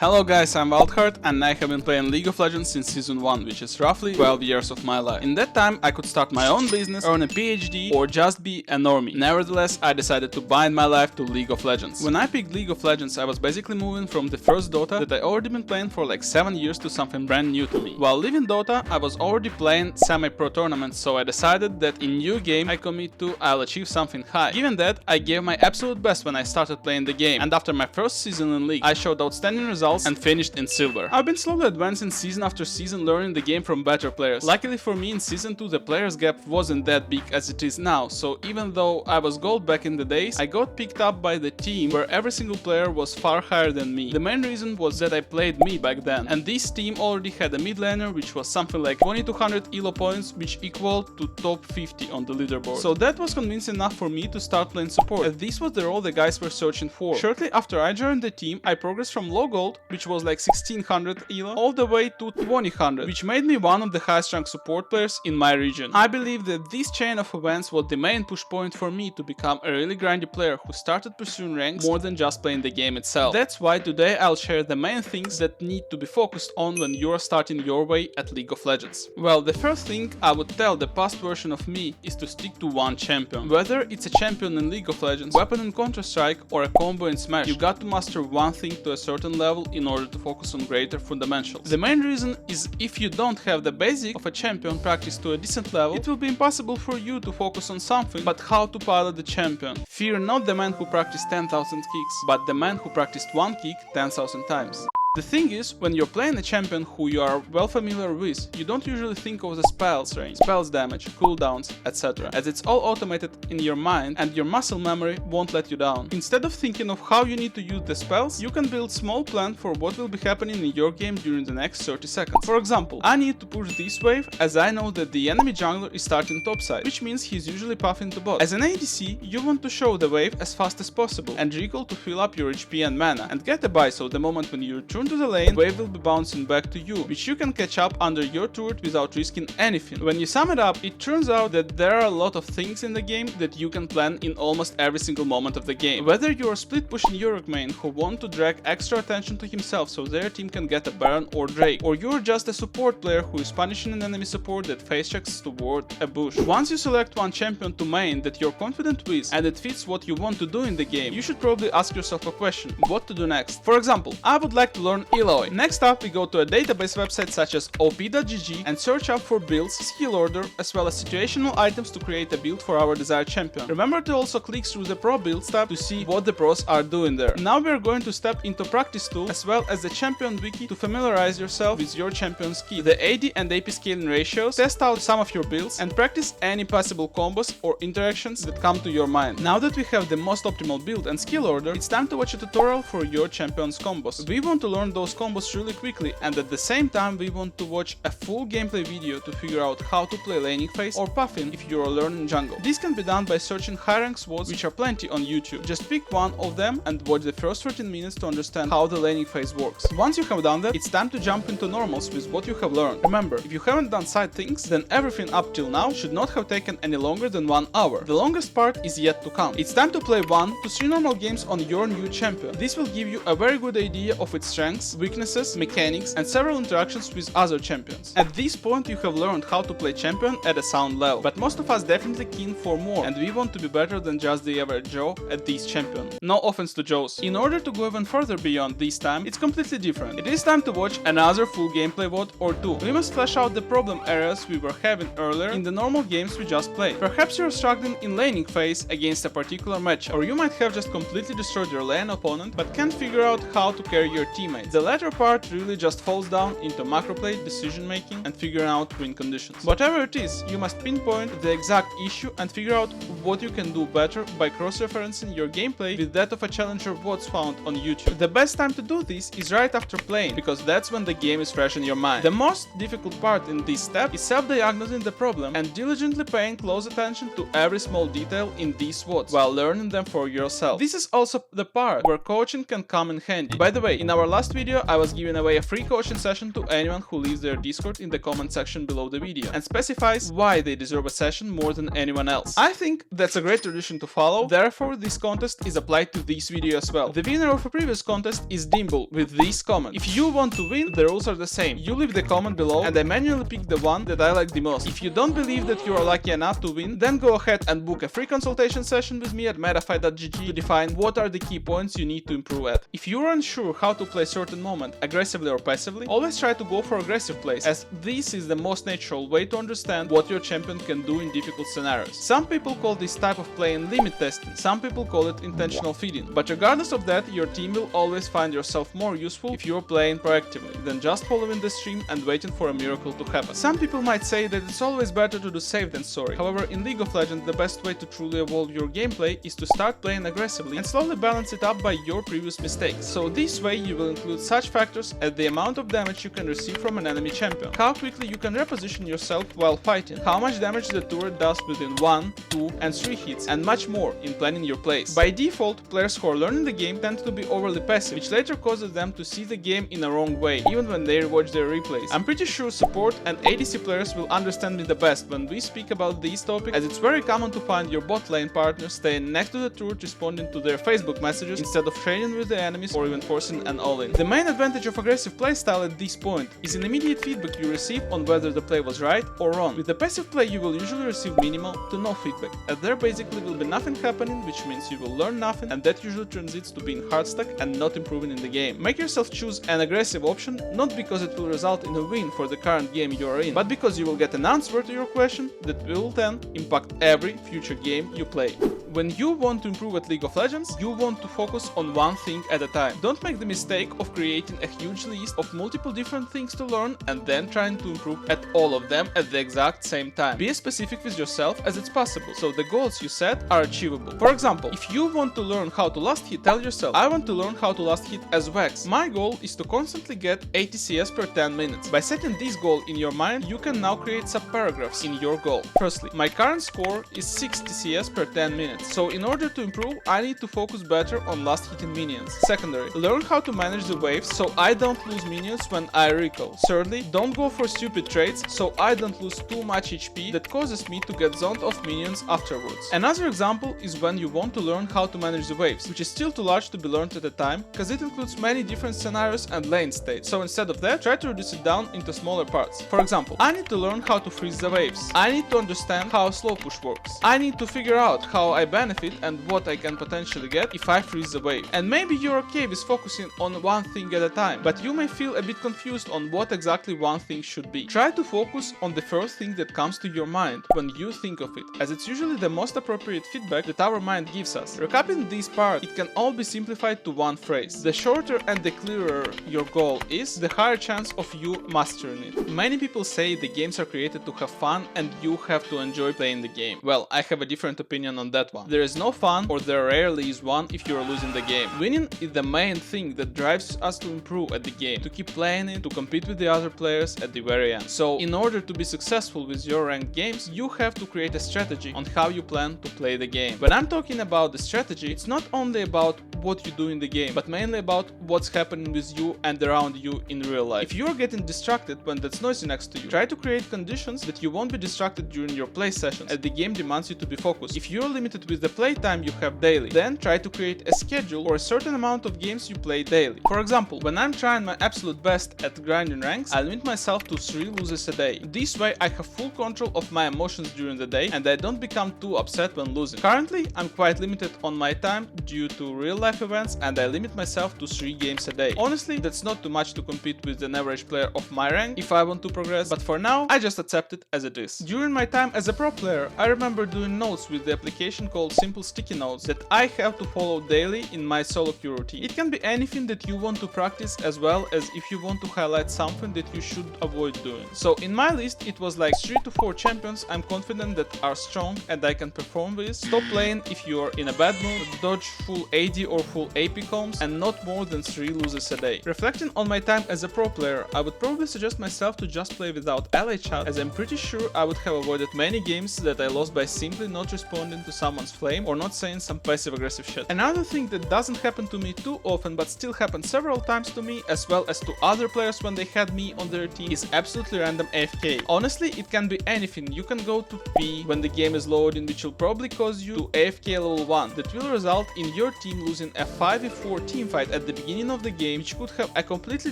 Hello guys, I'm Wildheart and I have been playing League of Legends since Season 1, which is roughly 12 years of my life. In that time, I could start my own business, earn a PhD, or just be a normie. Nevertheless, I decided to bind my life to League of Legends. When I picked League of Legends, I was basically moving from the first Dota that I already been playing for like 7 years to something brand new to me. While leaving Dota, I was already playing semi-pro tournaments, so I decided that in new game I commit to, I'll achieve something high. Given that, I gave my absolute best when I started playing the game, and after my first season in League, I showed outstanding results and finished in silver. I've been slowly advancing season after season, learning the game from better players. Luckily for me, in season 2 the players gap wasn't that big as it is now, so even though I was gold back in the days, I got picked up by the team where every single player was far higher than me. The main reason was that I played me back then, and this team already had a mid laner which was something like 2200 elo points, which equaled to top 50 on the leaderboard. So that was convincing enough for me to start playing support, as this was the role the guys were searching for. Shortly after I joined the team, I progressed from low gold, which was like 1600 elo, all the way to 2000, which made me one of the highest ranked support players in my region. I believe that this chain of events was the main push point for me to become a really grindy player who started pursuing ranks more than just playing the game itself. That's why today I'll share the main things that need to be focused on when you're starting your way at League of Legends. Well, the first thing I would tell the past version of me is to stick to one champion. Whether it's a champion in League of Legends, weapon in Counter-Strike, or a combo in Smash, you got to master one thing to a certain level in order to focus on greater fundamentals. The main reason is if you don't have the basic of a champion practiced to a decent level, it will be impossible for you to focus on something but how to pilot the champion. Fear not the man who practiced 10,000 kicks, but the man who practiced one kick 10,000 times. The thing is, when you're playing a champion who you are well familiar with, you don't usually think of the spells range, spells damage, cooldowns, etc., as it's all automated in your mind and your muscle memory won't let you down. Instead of thinking of how you need to use the spells, you can build small plan for what will be happening in your game during the next 30 seconds. For example, I need to push this wave as I know that the enemy jungler is starting topside, which means he's usually puffing to bot. As an ADC, you want to show the wave as fast as possible and recall to fill up your HP and mana, and get a buy so the moment when you return to the lane, wave will be bouncing back to you, which you can catch up under your turret without risking anything. When you sum it up, it turns out that there are a lot of things in the game that you can plan in almost every single moment of the game. Whether you're split pushing Yorick main who want to drag extra attention to himself so their team can get a Baron or Drake, or you're just a support player who is punishing an enemy support that face checks toward a bush. Once you select one champion to main that you're confident with and it fits what you want to do in the game, you should probably ask yourself a question: what to do next? For example, I would like to learn Eloy. Next up, we go to a database website such as op.gg and search up for builds, skill order, as well as situational items to create a build for our desired champion. Remember to also click through the pro builds tab to see what the pros are doing there. Now we are going to step into practice tool as well as the champion wiki to familiarize yourself with your champion's key, the AD and AP scaling ratios, test out some of your builds, and practice any possible combos or interactions that come to your mind. Now that we have the most optimal build and skill order, it's time to watch a tutorial for your champion's combos. We want to learn those combos really quickly, and at the same time we want to watch a full gameplay video to figure out how to play laning phase or puffing if you are learning jungle. This can be done by searching high rank squads, which are plenty on YouTube. Just pick one of them and watch the first 13 minutes to understand how the laning phase works. Once you have done that, it's time to jump into normals with what you have learned. Remember, if you haven't done side things, then everything up till now should not have taken any longer than 1 hour. The longest part is yet to come. It's time to play 1 to 3 normal games on your new champion. This will give you a very good idea of its strengths, weaknesses, mechanics, and several interactions with other champions. At this point you have learned how to play champion at a sound level, but most of us definitely keen for more, and we want to be better than just the average Joe at this champion. No offense to Joes. In order to go even further beyond this time, it's completely different. It is time to watch another full gameplay VOD or two. We must flesh out the problem areas we were having earlier in the normal games we just played. Perhaps you're struggling in laning phase against a particular match, or you might have just completely destroyed your lane opponent but can't figure out how to carry your teammates. The latter part really just falls down into macro play, decision making, and figuring out win conditions. Whatever it is, you must pinpoint the exact issue and figure out what you can do better by cross-referencing your gameplay with that of a challenger VODs found on YouTube. The best time to do this is right after playing, because that's when the game is fresh in your mind. The most difficult part in this step is self-diagnosing the problem and diligently paying close attention to every small detail in these VODs while learning them for yourself. This is also the part where coaching can come in handy. By the way, in our last last video, I was giving away a free coaching session to anyone who leaves their Discord in the comment section below the video and specifies why they deserve a session more than anyone else. I think that's a great tradition to follow, therefore this contest is applied to this video as well. The winner of a previous contest is Dimble with this comment. If you want to win, the rules are the same. You leave the comment below and I manually pick the one that I like the most. If you don't believe that you are lucky enough to win, then go ahead and book a free consultation session with me at metafight.gg to define what are the key points you need to improve at. If you are unsure how to play certain moment aggressively or passively, always try to go for aggressive plays, as this is the most natural way to understand what your champion can do in difficult scenarios. Some people call this type of playing limit testing, some people call it intentional feeding, but regardless of that, your team will always find yourself more useful if you are playing proactively than just following the stream and waiting for a miracle to happen. Some people might say that it's always better to do safe than sorry. However, in League of Legends, the best way to truly evolve your gameplay is to start playing aggressively and slowly balance it up by your previous mistakes. So this way you will include such factors as the amount of damage you can receive from an enemy champion, how quickly you can reposition yourself while fighting, how much damage the turret does within 1, 2 and 3 hits, and much more in planning your plays. By default, players who are learning the game tend to be overly passive, which later causes them to see the game in a wrong way, even when they rewatch their replays. I'm pretty sure support and ADC players will understand me the best when we speak about these topics, as it's very common to find your bot lane partner staying next to the turret responding to their Facebook messages instead of trading with the enemies or even forcing an all-in. The main advantage of aggressive playstyle at this point is an immediate feedback you receive on whether the play was right or wrong. With the passive play you will usually receive minimal to no feedback, as there basically will be nothing happening, which means you will learn nothing, and that usually translates to being hard stuck and not improving in the game. Make yourself choose an aggressive option, not because it will result in a win for the current game you are in, but because you will get an answer to your question that will then impact every future game you play. When you want to improve at League of Legends, you want to focus on one thing at a time. Don't make the mistake of creating a huge list of multiple different things to learn and then trying to improve at all of them at the exact same time. Be as specific with yourself as it's possible, so the goals you set are achievable. For example, if you want to learn how to last hit, tell yourself, I want to learn how to last hit as Vex. My goal is to constantly get 80 CS per 10 minutes. By setting this goal in your mind, you can now create subparagraphs in your goal. Firstly, my current score is 60 CS per 10 minutes. So in order to improve, I need to focus better on last hitting minions. Secondary, learn how to manage the waves so I don't lose minions when I recall. Thirdly, don't go for stupid trades so I don't lose too much HP that causes me to get zoned off minions afterwards. Another example is when you want to learn how to manage the waves, which is still too large to be learned at a time, because it includes many different scenarios and lane states. So instead of that, try to reduce it down into smaller parts. For example, I need to learn how to freeze the waves. I need to understand how slow push works. I need to figure out how I benefit and what I can potentially get if I freeze the wave. And maybe you're okay with focusing on one thing at a time, but you may feel a bit confused on what exactly one thing should be. Try to focus on the first thing that comes to your mind when you think of it, as it's usually the most appropriate feedback that our mind gives us. Recapping this part, it can all be simplified to one phrase. The shorter and the clearer your goal is, the higher chance of you mastering it. Many people say the games are created to have fun and you have to enjoy playing the game. Well, I have a different opinion on that one. There is no fun, or there rarely is one, if you are losing the game. Winning is the main thing that drives us to improve at the game, to keep playing it, to compete with the other players at the very end. So in order to be successful with your ranked games, you have to create a strategy on how you plan to play the game. When I'm talking about the strategy, it's not only about what you do in the game, but mainly about what's happening with you and around you in real life. If you're getting distracted when that's noisy next to you, try to create conditions that you won't be distracted during your play sessions, as the game demands you to be focused. If you're limited with the playtime you have daily, then try to create a schedule or a certain amount of games you play daily. For example, when I'm trying my absolute best at grinding ranks, I limit myself to 3 losses a day. This way I have full control of my emotions during the day and I don't become too upset when losing. Currently, I'm quite limited on my time due to real life events and I limit myself to 3 games a day. Honestly, that's not too much to compete with an average player of my rank if I want to progress, but for now, I just accept it as it is. During my time as a pro player, I remember doing notes with the application called Simple Sticky Notes that I have to follow daily in my solo queue routine. It can be anything that you want to practice, as well as if you want to highlight something that you should avoid doing. So in my list, it was like 3 to 4 champions I'm confident that are strong and I can perform with. Stop playing if you are in a bad mood, dodge full AD or full AP comps, and not more than 3 losses a day. Reflecting on my time as a pro player, I would probably suggest myself to just play without ally chat, as I'm pretty sure I would have avoided many games that I lost by simply not responding to someone's someone's flame or not saying some passive aggressive shit. Another thing that doesn't happen to me too often but still happened several times to me as well as to other players when they had me on their team is absolutely random AFK. Honestly, it can be anything. You can go to P when the game is loading, which will probably cause you to AFK level 1. That will result in your team losing a 5v4 teamfight at the beginning of the game, which could have a completely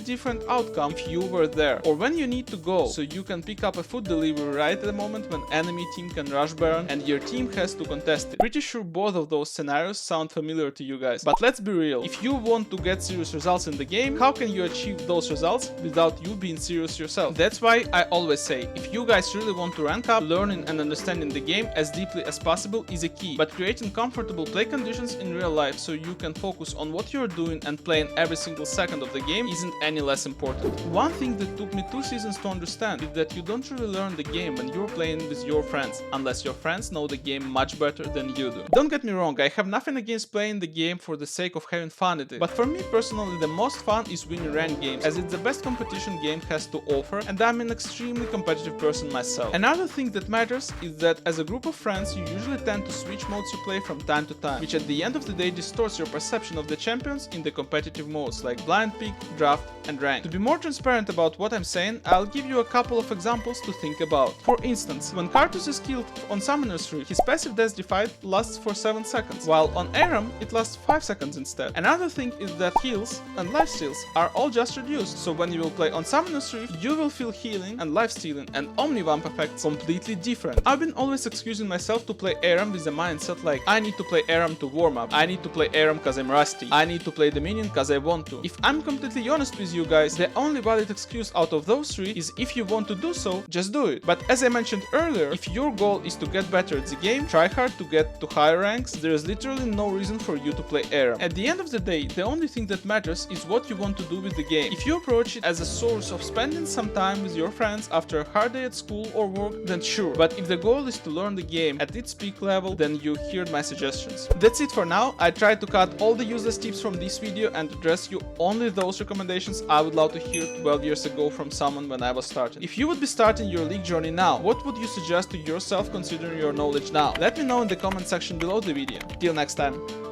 different outcome if you were there. Or when you need to go, so you can pick up a food delivery right at the moment when enemy team can rush Baron and your team has to contest it. Pretty sure both of those scenarios sound familiar to you guys. But let's be real, if you want to get serious results in the game, how can you achieve those results without you being serious yourself? That's why I always say, if you guys really want to rank up, learning and understanding the game as deeply as possible is a key, but creating comfortable play conditions in real life so you can focus on what you're doing and playing every single second of the game isn't any less important. One thing that took me 2 seasons to understand is that you don't really learn the game when you're playing with your friends, unless your friends know the game much better than you do. Don't get me wrong, I have nothing against playing the game for the sake of having fun at it, but for me personally the most fun is winning ranked games, as it's the best competition game has to offer and I'm an extremely competitive person myself. Another thing that matters is that as a group of friends you usually tend to switch modes you play from time to time, which at the end of the day distorts your perception of the champions in the competitive modes like blind pick, draft and rank. To be more transparent about what I'm saying, I'll give you a couple of examples to think about. For instance, when Karthus is killed on Summoner's Rift, his passive Death Defy lasts for 7 seconds, while on Aram it lasts 5 seconds instead. Another thing is that heals and lifesteals are all just reduced, so when you will play on Summoner's Rift, you will feel healing and lifestealing and Omnivamp effects completely different. I've been always excusing myself to play Aram with a mindset like, I need to play Aram to warm up, I need to play Aram cause I'm rusty, I need to play Dominion cause I want to. If I'm completely honest with you guys, the only valid excuse out of those 3 is if you want to do so, just do it. But as I mentioned earlier, if your goal is to get better at the game, try hard to get to higher ranks, there is literally no reason for you to play Aram. At the end of the day, the only thing that matters is what you want to do with the game. If you approach it as a source of spending some time with your friends after a hard day at school or work, then sure. But if the goal is to learn the game at its peak level, then you heard my suggestions. That's it for now. I tried to cut all the useless tips from this video and address you only those recommendations I would love to hear 12 years ago from someone when I was starting. If you would be starting your league journey now, what would you suggest to yourself considering your knowledge now? Let me know in the comment section below the video. Till next time.